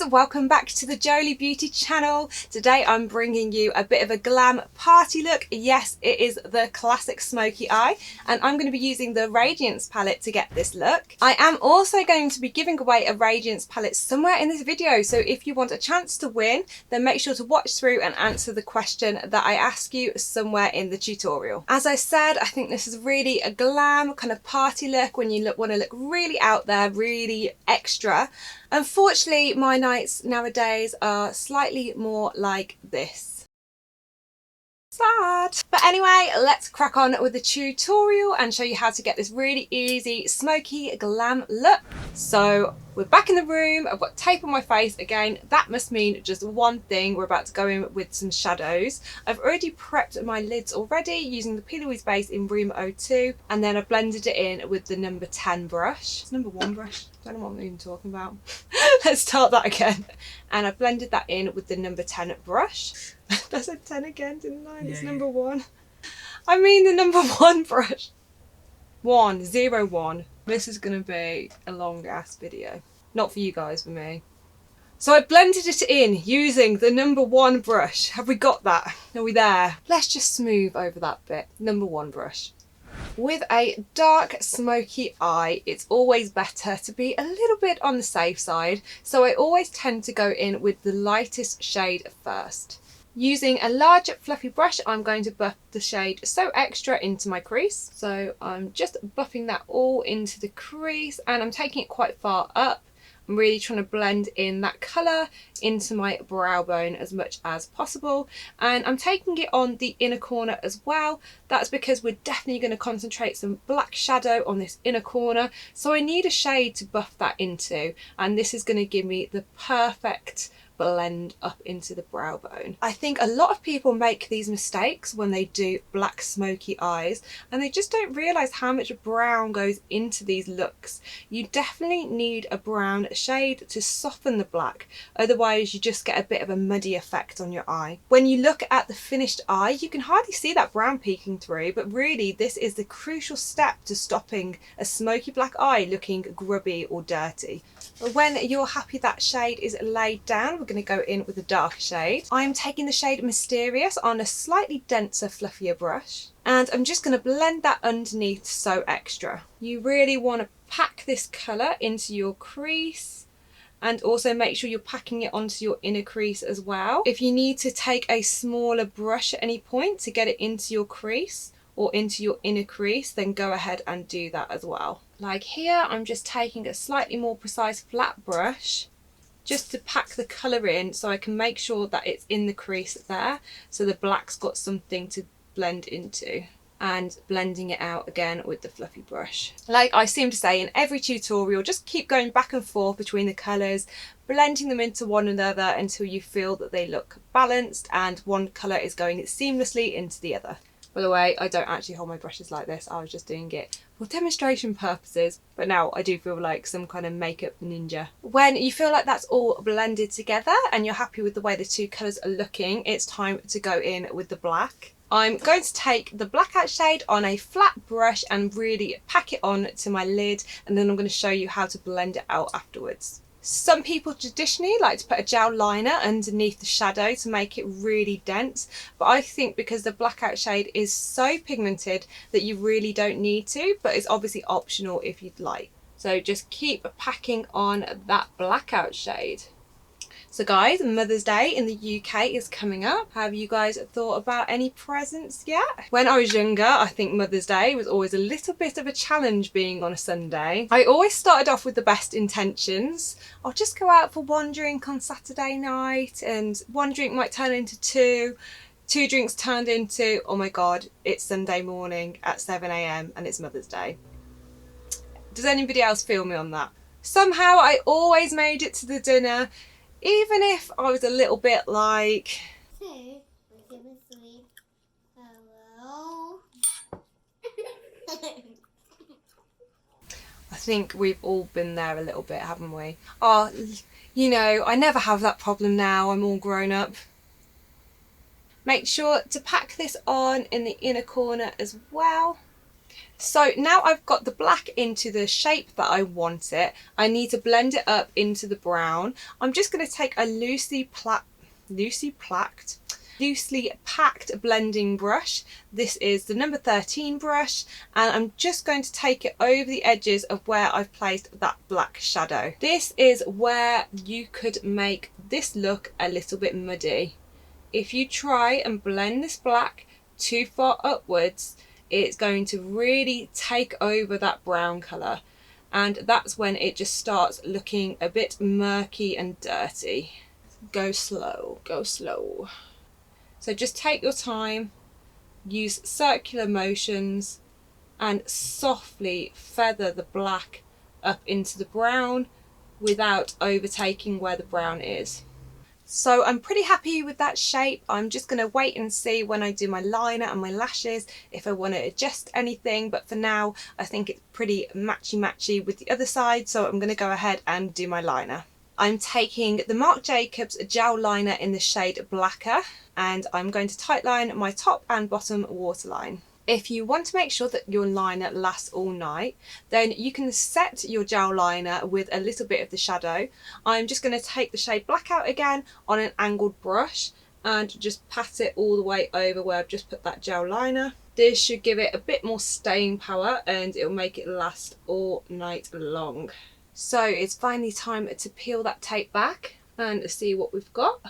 welcome back to the Jolie Beauty channel. Today I'm bringing you a bit of a glam party look. Yes, it is the classic smoky eye, and I'm going to be using the Radiance palette to get this look. I am also going to be giving away a Radiance palette somewhere in this video, so if you want a chance to win, then make sure to watch through and answer the question that I ask you somewhere in the tutorial. As I said, I think this is really a glam kind of party look when you want to look really out there, really extra. Unfortunately, my nights nowadays are slightly more like this. Sad. But anyway, let's crack on with the tutorial and show you how to get this really easy smoky glam look. So we're back in the room. I've got tape on my face again. That must mean just one thing. We're about to go in with some shadows. I've already prepped my lids already using the P. Louise base in Room 02, and then I blended it in with the number 10 brush. It's number 1 brush. I don't know what I'm even talking about. Let's start that again. And I blended that in with the number 10 brush. I said 10 again, didn't I? It's number 1. I mean the number 1 brush. 101. This is going to be a long ass video. Not for you guys, for me. So I blended it in using the number 1 brush. Have we got that? Are we there? Let's just smooth over that bit. Number 1 brush. With a dark smoky eye, it's always better to be a little bit on the safe side. So I always tend to go in with the lightest shade first. Using a large fluffy brush, I'm going to buff the shade So Extra into my crease. So I'm just buffing that all into the crease, and I'm taking it quite far up. I'm really trying to blend in that colour into my brow bone as much as possible, and I'm taking it on the inner corner as well. That's because we're definitely going to concentrate some black shadow on this inner corner, so I need a shade to buff that into, and this is going to give me the perfect blend up into the brow bone. I think a lot of people make these mistakes when they do black smoky eyes, and they just don't realise how much brown goes into these looks. You definitely need a brown shade to soften the black, otherwise you just get a bit of a muddy effect on your eye. When you look at the finished eye, you can hardly see that brown peeking through, but really this is the crucial step to stopping a smoky black eye looking grubby or dirty. When you're happy that shade is laid down, we're going to go in with a darker shade. I'm taking the shade Mysterious on a slightly denser, fluffier brush, and I'm just going to blend that underneath So Extra. You really want to pack this colour into your crease, and also make sure you're packing it onto your inner crease as well. If you need to take a smaller brush at any point to get it into your crease or into your inner crease, then go ahead and do that as well. Like here, I'm just taking a slightly more precise flat brush just to pack the colour in, so I can make sure that it's in the crease there, so the black's got something to blend into, and blending it out again with the fluffy brush. Like I seem to say in every tutorial, just keep going back and forth between the colours, blending them into one another until you feel that they look balanced and one colour is going seamlessly into the other. By the way, I don't actually hold my brushes like this. I was just doing it for demonstration purposes, but now I do feel like some kind of makeup ninja. When you feel like that's all blended together and you're happy with the way the two colours are looking, it's time to go in with the black. I'm going to take the blackout shade on a flat brush and really pack it on to my lid, and then I'm going to show you how to blend it out afterwards. Some people traditionally like to put a gel liner underneath the shadow to make it really dense, but I think because the blackout shade is so pigmented that you really don't need to, but it's obviously optional if you'd like. So just keep packing on that blackout shade. So guys, Mother's Day in the UK is coming up. Have you guys thought about any presents yet? When I was younger, I think Mother's Day was always a little bit of a challenge being on a Sunday. I always started off with the best intentions. I'll just go out for one drink on Saturday night, and one drink might turn into two drinks turned into, oh my god, it's Sunday morning at 7 AM and it's Mother's Day. Does anybody else feel me on that? Somehow I always made it to the dinner, even if I was a little bit like... Hey, we're gonna sleep. Hello? I think we've all been there a little bit, haven't we? Oh, you know, I never have that problem now. I'm all grown up. Make sure to pack this on in the inner corner as well. So now I've got the black into the shape that I want it, I need to blend it up into the brown. I'm just going to take a loosely packed blending brush. This is the number 13 brush, and I'm just going to take it over the edges of where I've placed that black shadow. This is where you could make this look a little bit muddy. If you try and blend this black too far upwards, it's going to really take over that brown colour, and that's when it just starts looking a bit murky and dirty. Go slow, go slow. So just take your time, use circular motions and softly feather the black up into the brown without overtaking where the brown is. So I'm pretty happy with that shape. I'm just going to wait and see when I do my liner and my lashes if I want to adjust anything, but for now I think it's pretty matchy with the other side, so I'm going to go ahead and do my liner. I'm taking the Marc Jacobs gel liner in the shade Blacker, and I'm going to tightline my top and bottom waterline. If you want to make sure that your liner lasts all night, then you can set your gel liner with a little bit of the shadow. I'm just going to take the shade Black out again on an angled brush and just pat it all the way over where I've just put that gel liner. This should give it a bit more staying power and it'll make it last all night long. So it's finally time to peel that tape back and see what we've got.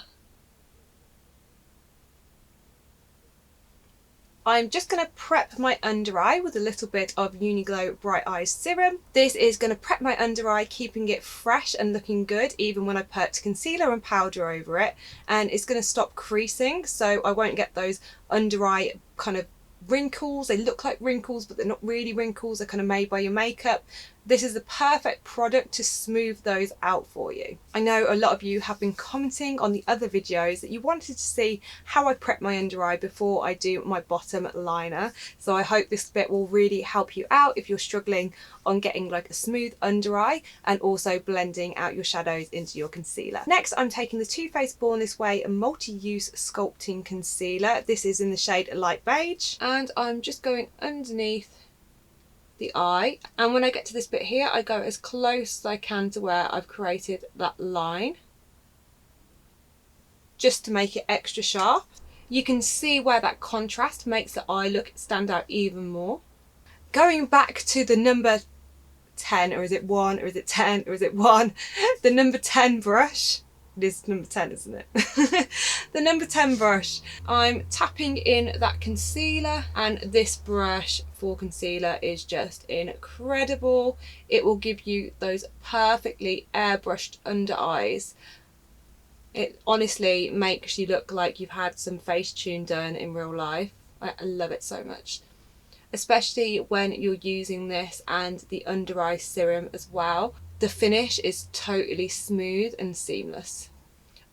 I'm just going to prep my under eye with a little bit of Uniglow Bright Eyes Serum. This is going to prep my under eye, keeping it fresh and looking good even when I put concealer and powder over it, and it's going to stop creasing so I won't get those under eye kind of wrinkles. They look like wrinkles but they're not really wrinkles, they're kind of made by your makeup. This is the perfect product to smooth those out for you. I know a lot of you have been commenting on the other videos that you wanted to see how I prep my under eye before I do my bottom liner. So I hope this bit will really help you out if you're struggling on getting like a smooth under eye and also blending out your shadows into your concealer. Next, I'm taking the Too Faced Born This Way multi-use sculpting concealer. This is in the shade Light Beige, and I'm just going underneath the eye, and when I get to this bit here I go as close as I can to where I've created that line just to make it extra sharp. You can see where that contrast makes the eye look stand out even more. Going back to the number 10, or is it 1, or is it 10, or is it 1? The number 10 brush. It is number 10, isn't it? The number 10 brush. I'm tapping in that concealer, and this brush for concealer is just incredible. It will give you those perfectly airbrushed under eyes. It honestly makes you look like you've had some Facetune done in real life. I love it so much. Especially when you're using this and the under eye serum as well. The finish is totally smooth and seamless.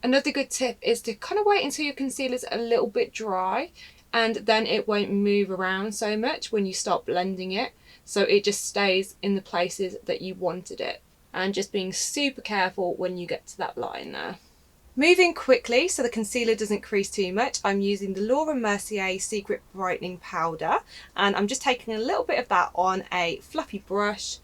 Another good tip is to kind of wait until your concealer's a little bit dry, and then it won't move around so much when you start blending it, so it just stays in the places that you wanted it. And just being super careful when you get to that line there. Moving quickly so the concealer doesn't crease too much, I'm using the Laura Mercier Secret Brightening Powder, and I'm just taking a little bit of that on a fluffy brush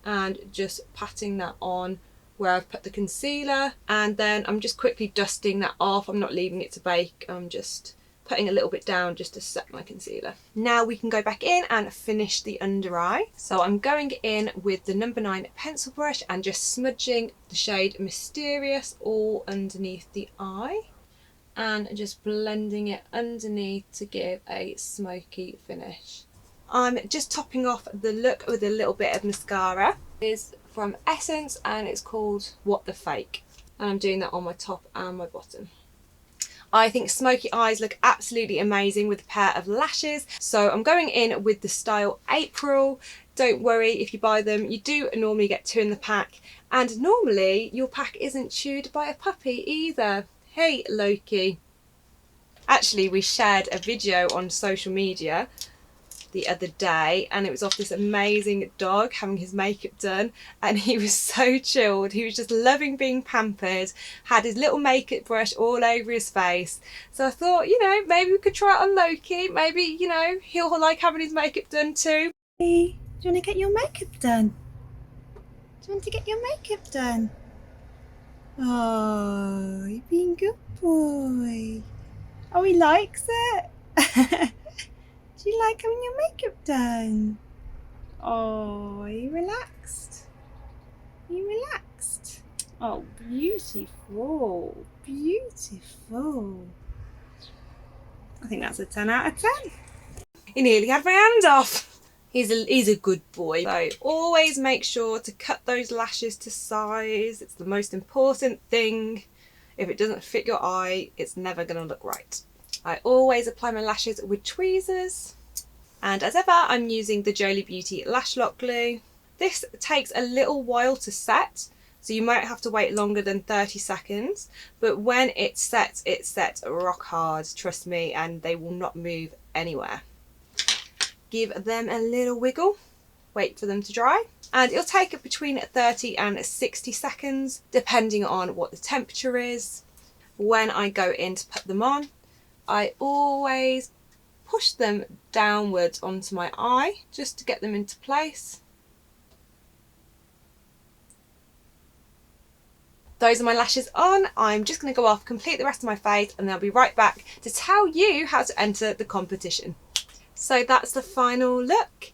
and just patting that on where I've put the concealer, and then I'm just quickly dusting that off. I'm not leaving it to bake, I'm just putting a little bit down just to set my concealer. Now we can go back in and finish the under eye. So I'm going in with the number 9 pencil brush and just smudging the shade Mysterious all underneath the eye and just blending it underneath to give a smoky finish. I'm just topping off the look with a little bit of mascara. It's from Essence and it's called What the Fake, and I'm doing that on my top and my bottom. I think smoky eyes look absolutely amazing with a pair of lashes, so I'm going in with the style April. Don't worry if you buy them, you do normally get 2 in the pack, and normally your pack isn't chewed by a puppy either. Hey Loki. Actually, we shared a video on social media the other day and it was of this amazing dog having his makeup done, and he was so chilled. He was just loving being pampered, had his little makeup brush all over his face. So I thought, you know, maybe we could try it on Loki. Maybe, you know, he'll like having his makeup done too. Hey, do you want to get your makeup done? Do you want to get your makeup done? Oh, you've been a good boy. Oh, he likes it. Do you like having your makeup done? Oh, are you relaxed? Are you relaxed? Oh, beautiful. Beautiful. I think that's a 10 out of 10. He nearly had my hand off. He's a good boy. So always make sure to cut those lashes to size. It's the most important thing. If it doesn't fit your eye, it's never going to look right. I always apply my lashes with tweezers. And as ever, I'm using the Jolie Beauty Lash Lock Glue. This takes a little while to set, so you might have to wait longer than 30 seconds. But when it sets rock hard, trust me, and they will not move anywhere. Give them a little wiggle, wait for them to dry, and it'll take between 30 and 60 seconds depending on what the temperature is. When I go in to put them on, I always push them downwards onto my eye just to get them into place. Those are my lashes on. I'm just going to go off, complete the rest of my face, and then I'll be right back to tell you how to enter the competition. So that's the final look.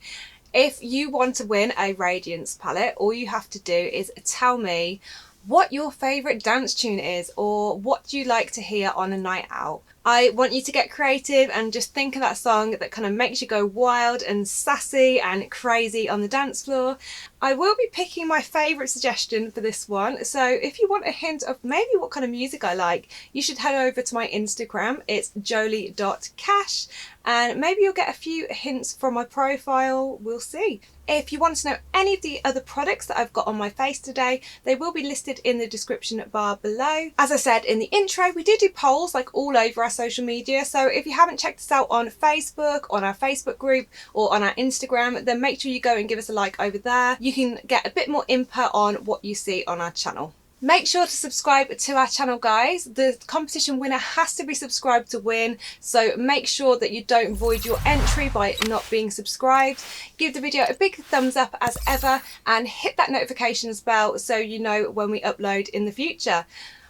If you want to win a Radiance palette, all you have to do is tell me what your favourite dance tune is, or what you like to hear on a night out. I want you to get creative and just think of that song that kind of makes you go wild and sassy and crazy on the dance floor. I will be picking my favourite suggestion for this one, so if you want a hint of maybe what kind of music I like, you should head over to my Instagram. It's jolie.cash, and maybe you'll get a few hints from my profile. We'll see. If you want to know any of the other products that I've got on my face today, they will be listed in the description bar below. As I said in the intro, we do polls like all over our social media, so if you haven't checked us out on Facebook, on our Facebook group, or on our Instagram, then make sure you go and give us a like over there. You can get a bit more input on what you see on our channel. Make sure to subscribe to our channel, guys. The competition winner has to be subscribed to win, so make sure that you don't void your entry by not being subscribed. Give the video a big thumbs up as ever, and hit that notifications bell so you know when we upload in the future.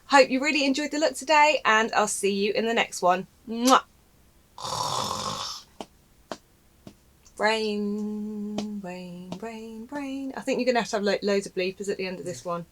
Hope you really enjoyed the look today, and I'll see you in the next one. Mwah! Brain, brain, brain, brain. I think you're going to have loads of bleepers at the end of this one.